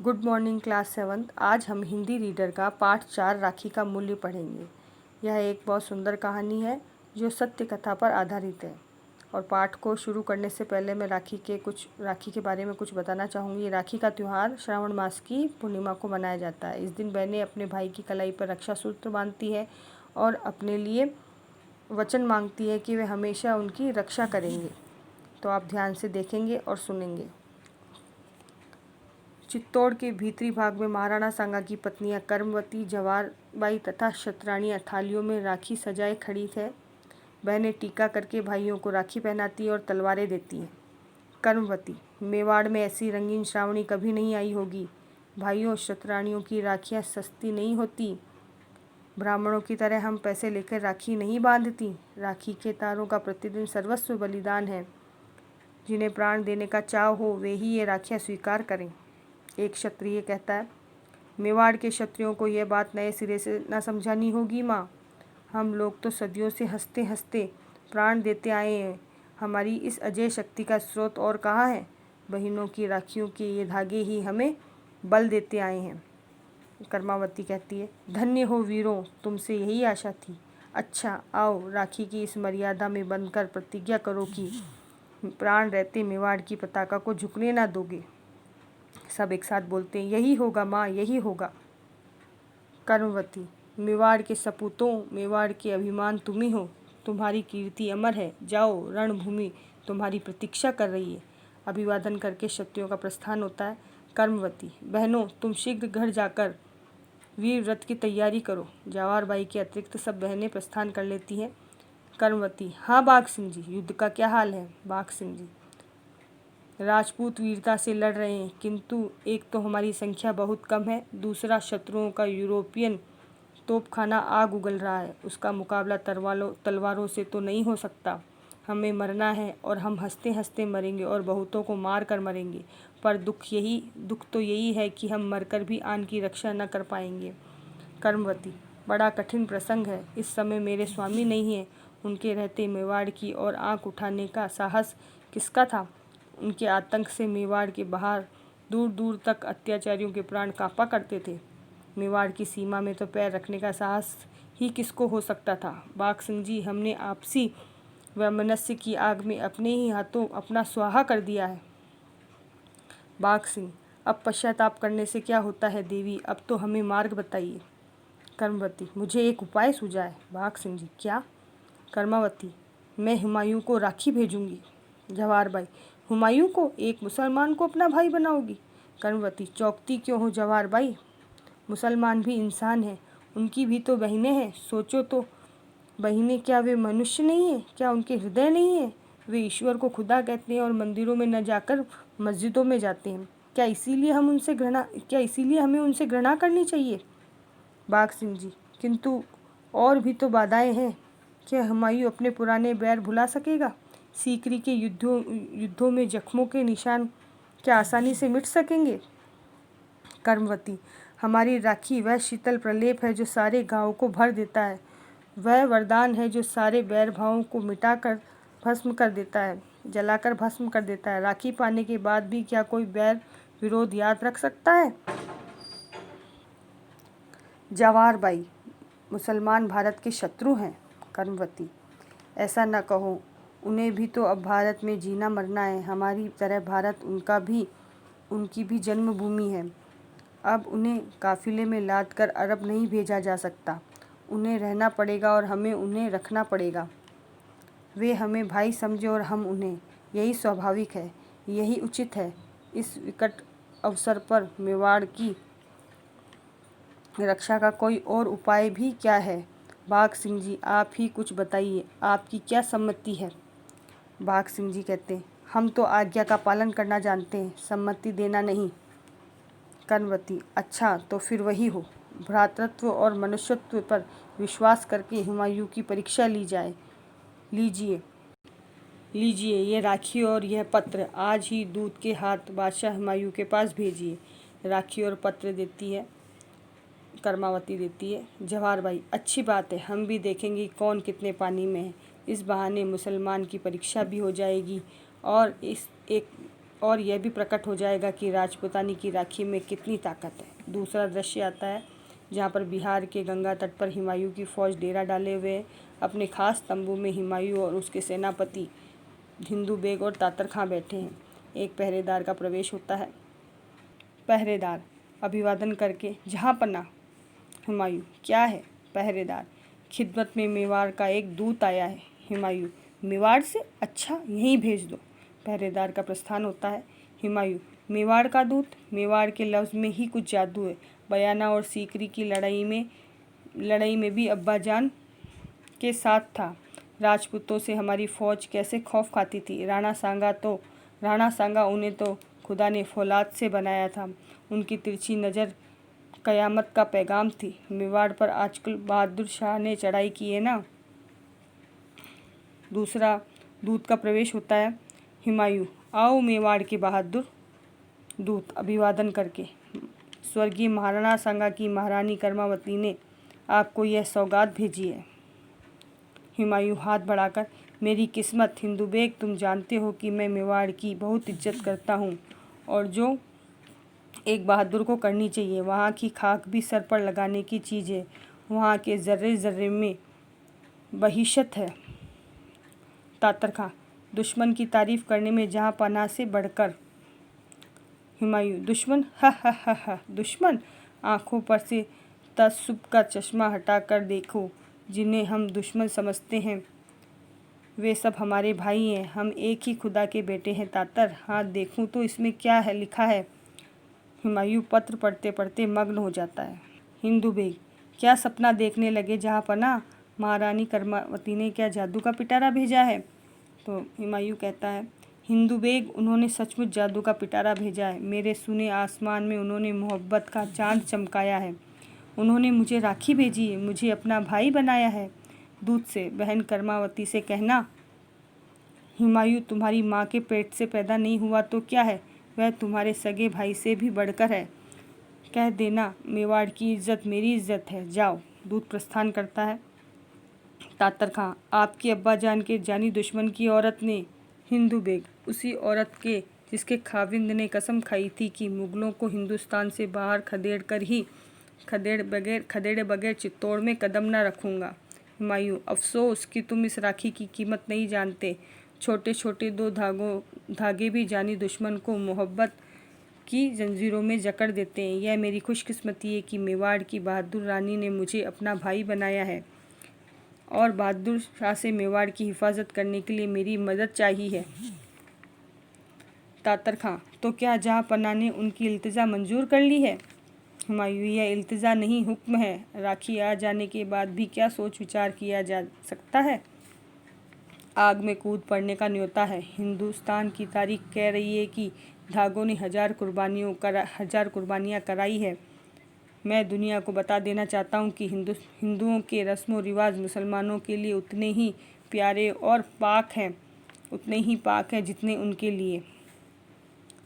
Good morning class 7। आज हम Hindi reader का पाठ 4 राखी का मूल्य पढ़ेंगे। यह एक बहुत सुंदर कहानी है जो सत्य कथा पर आधारित है। और पाठ को शुरू करने से पहले मैं राखी के बारे में कुछ बताना चाहूँगी। राखी का त्यौहार श्रावण मास की पूर्णिमा को मनाया जाता है। इस दिन बहनें अपने भाई की कलाई पर रक्षा सूत्र बांधती है और अपने लिए वचन मांगती है कि वे हमेशा उनकी रक्षा करेंगे। तो आप ध्यान से देखेंगे और सुनेंगे। चित्तौड़ के भीतरी भाग में महाराणा सांगा की पत्नियां कर्मवती, जवारबाई तथा क्षत्राणियां थालियों में राखी सजाए खड़ी थे। बहनें टीका करके भाइयों को राखी पहनाती और तलवारें देती हैं। कर्मवती, मेवाड़ में ऐसी रंगीन श्रावणी कभी नहीं आई होगी। भाइयों, क्षत्राणियों की राखियां सस्ती नहीं होती। ब्राह्मणों की तरह हम पैसे लेकर राखी नहीं बांधती। राखी के तारों का प्रतिदिन सर्वस्व बलिदान है। जिन्हें प्राण देने का चाव हो वे ही ये राखियां स्वीकार करें। एक क्षत्रिय कहता है, मेवाड़ के क्षत्रियों को यह बात नए सिरे से न समझानी होगी माँ। हम लोग तो सदियों से हंसते हंसते प्राण देते आए हैं। हमारी इस अजय शक्ति का स्रोत और कहाँ है? बहनों की राखियों के ये धागे ही हमें बल देते आए हैं। कर्मावती कहती है, धन्य हो वीरों, तुमसे यही आशा थी। अच्छा आओ, राखी की इस मर्यादा में बंधकर प्रतिज्ञा करो कि प्राण रहते मेवाड़ की पताका को झुकने ना दोगे। सब एक साथ बोलते हैं, यही होगा माँ, यही होगा। कर्मवती, मेवाड़ के सपूतों, मेवाड़ के अभिमान तुम ही हो। तुम्हारी कीर्ति अमर है। जाओ, रणभूमि तुम्हारी प्रतीक्षा कर रही है। अभिवादन करके क्षत्रियों का प्रस्थान होता है। कर्मवती, बहनों तुम शीघ्र घर जाकर वीर व्रत की तैयारी करो। जवारबाई के अतिरिक्त सब बहनें प्रस्थान कर लेती हैं। कर्मवती, हाँ बाघ सिंह जी, युद्ध का क्या हाल है? बाघ सिंह जी, राजपूत वीरता से लड़ रहे हैं, किंतु एक तो हमारी संख्या बहुत कम है, दूसरा शत्रुओं का यूरोपियन तोपखाना आग उगल रहा है। उसका मुकाबला तलवारों से तो नहीं हो सकता। हमें मरना है और हम हंसते हंसते मरेंगे और बहुतों को मार कर मरेंगे। पर दुख तो यही है कि हम मरकर भी आन की रक्षा न कर पाएंगे। कर्मवती, बड़ा कठिन प्रसंग है। इस समय मेरे स्वामी नहीं है। उनके रहते मेवाड़ की ओर आँख उठाने का साहस किसका था? उनके आतंक से मेवाड़ के बाहर दूर दूर तक अत्याचारियों के प्राण कांपा करते थे। मेवाड़ की सीमा में तो पैर रखने का साहस ही किसको हो सकता था? बाघ सिंह जी, हमने आपसी वैमनस्य की आग में अपने ही हाथों अपना स्वाहा कर दिया है। बाघ सिंह, अब पश्चाताप करने से क्या होता है देवी, अब तो हमें मार्ग बताइए। कर्मवती, मुझे एक उपाय सूझा है। बाघ सिंह जी, क्या? कर्मावती, मैं हुमायूं को राखी भेजूंगी। जवारबाई, हुमायूं को? एक मुसलमान को अपना भाई बनाओगी? कर्मवती, चौकती क्यों हो जवारबाई? मुसलमान भी इंसान हैं, उनकी भी तो बहनें हैं। सोचो तो, बहनें क्या वे मनुष्य नहीं हैं? क्या उनके हृदय नहीं हैं? वे ईश्वर को खुदा कहते हैं और मंदिरों में न जाकर मस्जिदों में जाते हैं। क्या इसीलिए हमें उनसे घृणा करनी चाहिए? बाघ सिंह जी, किंतु और भी तो बाधाएं हैं। क्या हुमायूं अपने पुराने बैर भुला सकेगा? सीकरी के युद्धों में जख्मों के निशान क्या आसानी से मिट सकेंगे? कर्मवती, हमारी राखी वह शीतल प्रलेप है जो सारे गाँव को भर देता है। वह वरदान है जो सारे बैर भावों को मिटाकर भस्म कर देता है, जलाकर भस्म कर देता है। राखी पाने के बाद भी क्या कोई बैर विरोध याद रख सकता है? जवारबाई, मुसलमान भारत के शत्रु हैं। कर्मवती, ऐसा न कहो, उन्हें भी तो अब भारत में जीना मरना है। हमारी तरह भारत उनकी भी जन्मभूमि है। अब उन्हें काफिले में लाद कर अरब नहीं भेजा जा सकता। उन्हें रहना पड़ेगा और हमें उन्हें रखना पड़ेगा। वे हमें भाई समझे और हम उन्हें। यही स्वाभाविक है, यही उचित है। इस विकट अवसर पर मेवाड़ की रक्षा का कोई और उपाय भी क्या है? बाघ सिंह जी, आप ही कुछ बताइए, आपकी क्या सम्मति है? बाघ सिंह जी कहते हैं, हम तो आज्ञा का पालन करना जानते हैं, सम्मति देना नहीं। कर्मवती, अच्छा तो फिर वही हो। भ्रातृत्व और मनुष्यत्व पर विश्वास करके हुमायूं की परीक्षा ली जाए। लीजिए ये राखी और यह पत्र आज ही दूत के हाथ बादशाह हुमायूं के पास भेजिए। राखी और पत्र देती है कर्मावती देती है। जवाहरबाई, अच्छी बात है, हम भी देखेंगे कौन कितने पानी में है। इस बहाने मुसलमान की परीक्षा भी हो जाएगी और और यह भी प्रकट हो जाएगा कि राजपूतानी की राखी में कितनी ताकत है। दूसरा दृश्य आता है जहाँ पर बिहार के गंगा तट पर हुमायूं की फ़ौज डेरा डाले हुए अपने खास तंबू में हुमायूं और उसके सेनापति हिंदू बेग और तातर खां बैठे हैं। एक पहरेदार का प्रवेश होता है। पहरेदार अभिवादन करके जहाँपनाह हुमायूं। क्या है? पहरेदार खिदमत में मेवाड़ का एक दूत आया है। हुमायूं मेवाड़ से? अच्छा, यहीं भेज दो। पहरेदार का प्रस्थान होता है। हुमायूं मेवाड़ का दूत? मेवाड़ के लफ्ज़ में ही कुछ जादू है। बयाना और सीकरी की लड़ाई में भी अब्बाजान के साथ था। राजपूतों से हमारी फ़ौज कैसे खौफ खाती थी। राणा सांगा उन्हें तो खुदा ने फौलाद से बनाया था। उनकी तिरछी नज़र क़यामत का पैगाम थी। मेवाड़ पर आजकल बहादुर शाह ने चढ़ाई की है ना। दूसरा दूत का प्रवेश होता है। हुमायूं आओ मेवाड़ के बहादुर। दूत अभिवादन करके, स्वर्गीय महाराणा सांगा की महारानी कर्मावती ने आपको यह सौगात भेजी है। हुमायूं हाथ बढ़ाकर, मेरी किस्मत हिंदू बेग, तुम जानते हो कि मैं मेवाड़ की बहुत इज्जत करता हूँ और जो एक बहादुर को करनी चाहिए। वहाँ की खाक भी सर पर लगाने की चीज़ है। वहाँ के ज़र्रे ज़र्रे में बहिशत है। तातर खां दुश्मन की तारीफ़ करने में जहाँ पनाह से बढ़कर। हुमायूं दुश्मन? हा हा हा हा, दुश्मन? आँखों पर से तअस्सुब का चश्मा हटाकर देखो। जिन्हें हम दुश्मन समझते हैं वे सब हमारे भाई हैं। हम एक ही खुदा के बेटे हैं तातर। हाँ, देखूं तो इसमें क्या है लिखा है। हुमायूं पत्र पढ़ते पढ़ते मग्न हो जाता है। हिंदू बेग क्या सपना देखने लगे जहाँपनाह? महारानी कर्मावती ने क्या जादू का पिटारा भेजा है? तो हुमायूं कहता है, हिंदू बेग, उन्होंने सचमुच जादू का पिटारा भेजा है। मेरे सुने आसमान में उन्होंने मोहब्बत का चांद चमकाया है। उन्होंने मुझे राखी भेजी है, मुझे अपना भाई बनाया है। दूत से, बहन कर्मावती से कहना, हुमायूं तुम्हारी माँ के पेट से पैदा नहीं हुआ तो क्या है, वह तुम्हारे सगे भाई से भी बढ़कर है। कह देना मेवाड़ की इज्जत मेरी इज्जत है। जाओ। दूत प्रस्थान करता है। तातर खां आपके अब्बाजान के जानी दुश्मन की औरत ने? हिंदू बेग उसी औरत के जिसके खाविंद ने कसम खाई थी कि मुग़लों को हिंदुस्तान से बाहर खदेड़े बगैर चित्तौड़ में कदम न रखूँगा। हुमायूं अफसोस कि तुम इस राखी की कीमत नहीं जानते। छोटे छोटे दो धागे भी जानी दुश्मन को मोहब्बत की जंजीरों में जकड़ देते हैं। यह मेरी खुशकिस्मती है कि मेवाड़ की बहादुर रानी ने मुझे अपना भाई बनाया है और बहादुर शाह से मेवाड़ की हिफाजत करने के लिए मेरी मदद चाहिए है। तातर खां तो क्या जहाँपनाह ने उनकी इल्तिजा मंजूर कर ली है? हुमायूं यह इल्तिजा नहीं, हुक्म है। राखी आ जाने के बाद भी क्या सोच विचार किया जा सकता है। आग में कूद पड़ने का न्योता है। हिंदुस्तान की तारीख कह रही है कि धागों ने हजार कुर्बानियाँ कराई है। मैं दुनिया को बता देना चाहता हूँ कि हिंदुओं के रस्म व रिवाज मुसलमानों के लिए उतने ही प्यारे और पाक हैं जितने उनके लिए।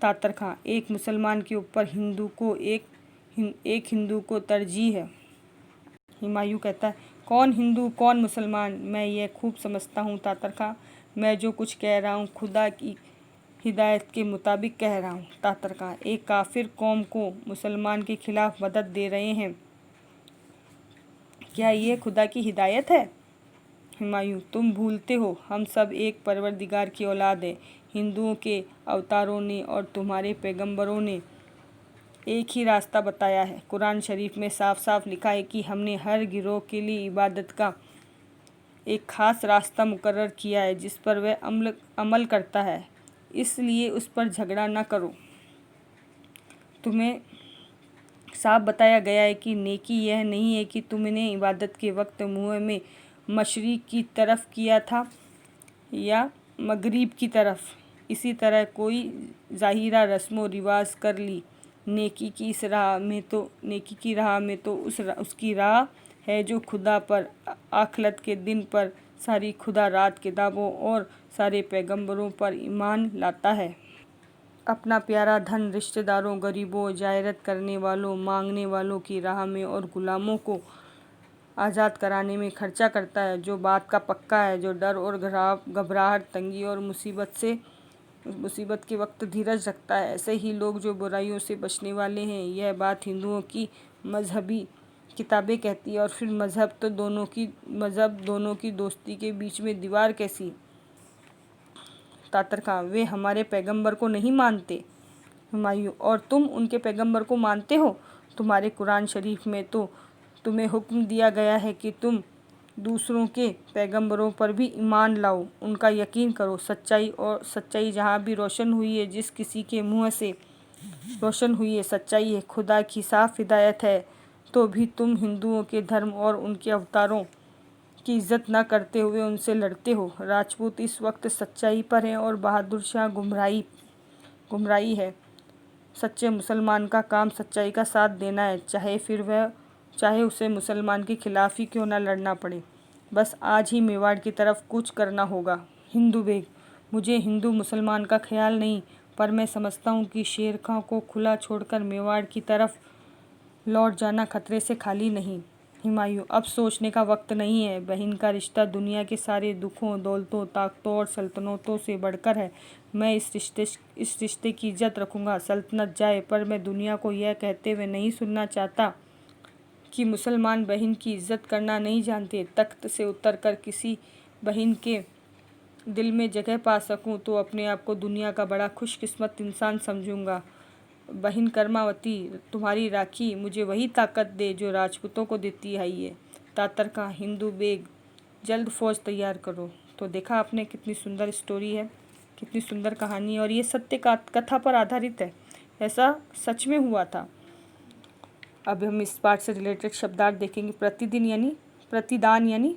तातर खां एक मुसलमान के ऊपर एक हिंदू को तरजीह है। हुमायूं कहता है, कौन हिंदू कौन मुसलमान, मैं यह खूब समझता हूँ तातर खां। मैं जो कुछ कह रहा हूँ खुदा की हिदायत के मुताबिक कह रहा हूँ। तातर खां एक काफिर कौम को मुसलमान के खिलाफ मदद दे रहे हैं, क्या ये खुदा की हिदायत है? हुमायूं तुम भूलते हो, हम सब एक परवरदिगार की औलाद हैं। हिंदुओं के अवतारों ने और तुम्हारे पैगंबरों ने एक ही रास्ता बताया है। कुरान शरीफ में साफ साफ लिखा है कि हमने हर गिरोह के लिए इबादत का एक ख़ास रास्ता मुकर्रर किया है जिस पर वह अमल करता है, इसलिए उस पर झगड़ा न करो। तुम्हें साफ बताया गया है कि नेकी यह नहीं है कि तुमने इबादत के वक्त मुँह में मशरिक़ की तरफ किया था या मगरिब की तरफ। इसी तरह कोई ज़ाहिरा रस्म व रिवाज कर ली। नेकी की राह में तो उसकी राह है जो खुदा पर, आखिरत के दिन पर, सारी खुदा रात किताबों और सारे पैगंबरों पर ईमान लाता है। अपना प्यारा धन रिश्तेदारों, गरीबों, जायरत करने वालों, मांगने वालों की राह में और गुलामों को आज़ाद कराने में खर्चा करता है। जो बात का पक्का है, जो डर और घबराहट, तंगी और मुसीबत से मुसीबत के वक्त धीरज रखता है। ऐसे ही लोग जो बुराइयों से बचने वाले हैं। यह बात हिंदुओं की मजहबी किताबें कहती है। और फिर मज़हब दोनों की दोस्ती के बीच में दीवार कैसी? तातर खां, वे हमारे पैगंबर को नहीं मानते। हुमायूं, और तुम उनके पैगंबर को मानते हो? तुम्हारे कुरान शरीफ में तो तुम्हें हुक्म दिया गया है कि तुम दूसरों के पैगंबरों पर भी ईमान लाओ, उनका यकीन करो। सच्चाई जहाँ भी रोशन हुई है, जिस किसी के मुँह से रोशन हुई है, सच्चाई है, खुदा की साफ हिदायत है, तो भी तुम हिंदुओं के धर्म और उनके अवतारों की इज्जत न करते हुए उनसे लड़ते हो। राजपूत इस वक्त सच्चाई पर हैं और बहादुर शाह गुमराही है। सच्चे मुसलमान का काम सच्चाई का साथ देना है, चाहे उसे मुसलमान के खिलाफ ही क्यों न लड़ना पड़े। बस आज ही मेवाड़ की तरफ कूच करना होगा। हिंदू बेग, मुझे हिंदू मुसलमान का ख्याल नहीं, पर मैं समझता हूँ कि शेर खां को खुला छोड़कर मेवाड़ की तरफ लौट जाना खतरे से खाली नहीं। हुमायूं, अब सोचने का वक्त नहीं है। बहन का रिश्ता दुनिया के सारे दुखों, दौलतों, ताकतों और सल्तनतों से बढ़कर है। मैं इस रिश्ते की इज्जत रखूँगा, सल्तनत जाए, पर मैं दुनिया को यह कहते हुए नहीं सुनना चाहता कि मुसलमान बहन की इज्जत करना नहीं जानते। तख्त से उतरकर किसी बहन के दिल में जगह पा सकूं तो अपने आप को दुनिया का बड़ा खुशकिस्मत इंसान समझूंगा। बहन कर्मावती, तुम्हारी राखी मुझे वही ताकत दे जो राजपूतों को देती आई है। तातर का, हिंदू बेग, जल्द फौज तैयार करो। तो देखा आपने, कितनी सुंदर स्टोरी है, कितनी सुंदर कहानी है, और ये सत्य कथा पर आधारित है। ऐसा सच में हुआ था। अब हम इस पार्ट से रिलेटेड शब्दार्थ देखेंगे। प्रतिदान यानी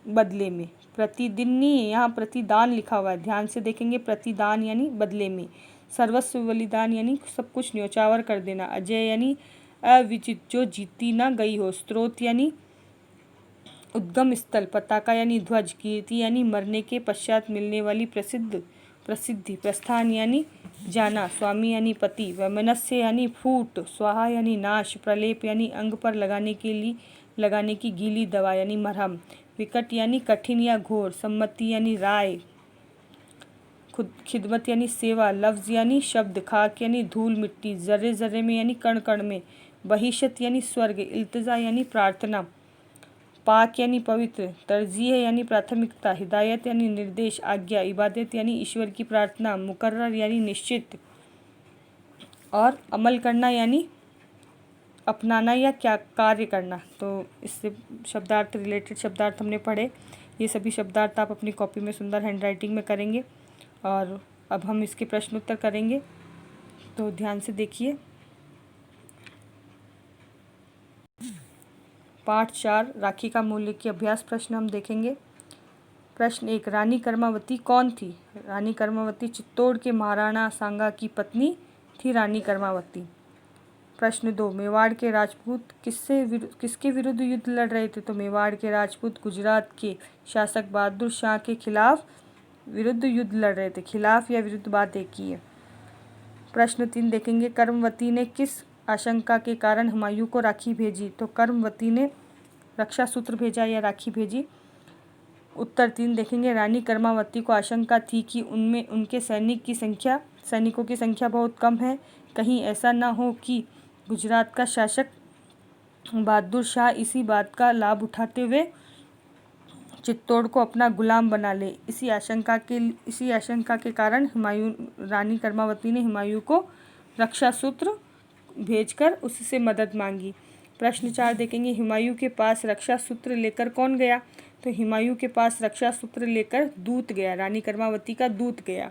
बदले में। प्रतिदिन नहीं, यहाँ प्रतिदान लिखा हुआ है, ध्यान से देखेंगे। प्रतिदान यानी बदले में। सर्वस्व बलिदान यानी सब कुछ न्योछावर कर देना। अजय यानी अविजित, जो जीती ना गई हो। स्रोत यानी उद्गम स्थल। पताका यानी ध्वज। कीर्ति यानी मरने के पश्चात मिलने वाली प्रसिद्धि। प्रस्थान यानी जाना। स्वामी यानी पति। वैमनस्य यानी फूट। स्वाहा यानी नाश। प्रलेप यानी अंग पर लगाने की गीली दवा यानी मरहम। विकट यानी कठिन या घोर। सम्मति यानी राय। खिदमत यानी सेवा। लफ्ज़ यानी शब्द। खाक यानी धूल मिट्टी। जर्रे जर्रे में यानी कण कण में। बहिशत यानी स्वर्ग। इल्तिजा यानी प्रार्थना। पाक यानी पवित्र। तरजीह यानी प्राथमिकता। हिदायत यानी निर्देश, आज्ञा। इबादत यानी ईश्वर की प्रार्थना। मुकर्रर यानी निश्चित। और अमल करना यानी अपनाना या क्या कार्य करना। तो इससे शब्दार्थ रिलेटेड शब्दार्थ हमने पढ़े। ये सभी शब्दार्थ आप अपनी कॉपी में सुंदर हैंडराइटिंग में करेंगे। और अब हम इसके प्रश्न उत्तर करेंगे, तो ध्यान से देखिए। पाठ 4, राखी का मूल्य के अभ्यास प्रश्न हम देखेंगे। प्रश्न 1, रानी कर्मावती कौन थी? रानी कर्मावती चित्तौड़ के महाराणा सांगा की पत्नी थी रानी कर्मावती। प्रश्न 2, मेवाड़ के राजपूत किसके विरुद्ध युद्ध लड़ रहे थे? तो मेवाड़ के राजपूत गुजरात के शासक बहादुर शाह के खिलाफ विरुद्ध युद्ध लड़ रहे थे। खिलाफ या विरुद्ध बात एक ही है। प्रश्न 3 देखेंगे, कर्मवती ने किस आशंका के कारण हुमायूं को राखी भेजी? तो कर्मवती ने रक्षा सूत्र भेजा या राखी भेजी। उत्तर 3 देखेंगे, रानी कर्मावती को आशंका थी कि उनमें उनके सैनिकों की संख्या बहुत कम है, कहीं ऐसा न हो कि गुजरात का शासक बहादुर शाह इसी बात का लाभ उठाते हुए चित्तौड़ को अपना गुलाम बना ले। इसी आशंका के कारण रानी कर्मावती ने हुमायूं को रक्षा सूत्र भेजकर उससे मदद मांगी। प्रश्न 4 देखेंगे, हुमायूं के पास रक्षा सूत्र लेकर कौन गया? तो हुमायूं के पास रक्षा सूत्र लेकर दूत गया, रानी कर्मावती का दूत गया।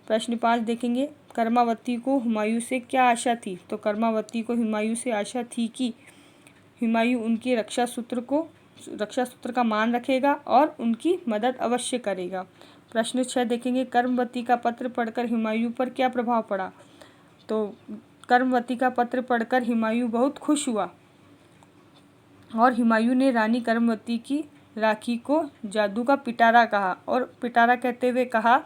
प्रश्न 5 देखेंगे, कर्मावती को हुमायूं से क्या आशा थी? तो कर्मावती को हुमायूं से आशा थी कि हुमायूं उनके रक्षा सूत्र का मान रखेगा और उनकी मदद अवश्य करेगा। प्रश्न 6 देखेंगे, कर्मवती का पत्र पढ़कर हुमायूं पर क्या प्रभाव पड़ा? तो कर्मवती का पत्र पढ़कर हुमायूं बहुत खुश हुआ और हुमायूं ने रानी कर्मवती की राखी को जादू का पिटारा कहा, और पिटारा कहते हुए कहा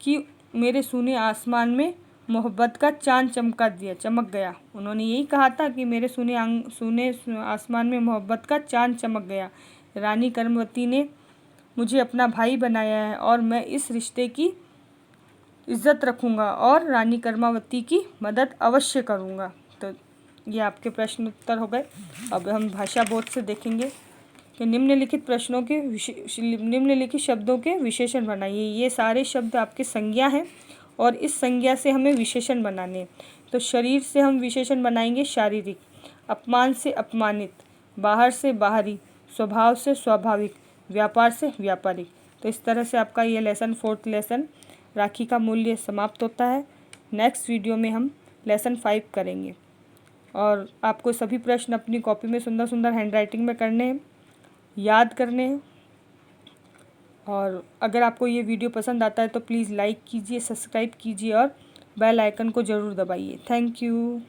कि मेरे सूने आसमान में मोहब्बत का चांद चमक गया। उन्होंने यही कहा था कि मेरे सूने आसमान में मोहब्बत का चांद चमक गया। रानी कर्मवती ने मुझे अपना भाई बनाया है और मैं इस रिश्ते की इज्जत रखूँगा और रानी कर्मावती की मदद अवश्य करूँगा। तो ये आपके प्रश्न उत्तर हो गए। अब हम भाषा बोध से देखेंगे कि निम्नलिखित प्रश्नों के निम्नलिखित शब्दों के विशेषण बनाइए। ये सारे शब्द आपके संज्ञा हैं और इस संज्ञा से हमें विशेषण बनाने हैं। तो शरीर से हम विशेषण बनाएंगे शारीरिक, अपमान से अपमानित, बाहर से बाहरी, स्वभाव से स्वाभाविक, व्यापार से व्यापारिक। तो इस तरह से आपका ये लेसन 4th लेसन राखी का मूल्य समाप्त होता है। नेक्स्ट वीडियो में हम लेसन 5 करेंगे और आपको सभी प्रश्न अपनी कॉपी में सुंदर सुंदर हैंडराइटिंग में करने हैं, याद करने हैं। और अगर आपको ये वीडियो पसंद आता है तो प्लीज़ लाइक कीजिए, सब्सक्राइब कीजिए और बेल आइकन को ज़रूर दबाइए। Thank you.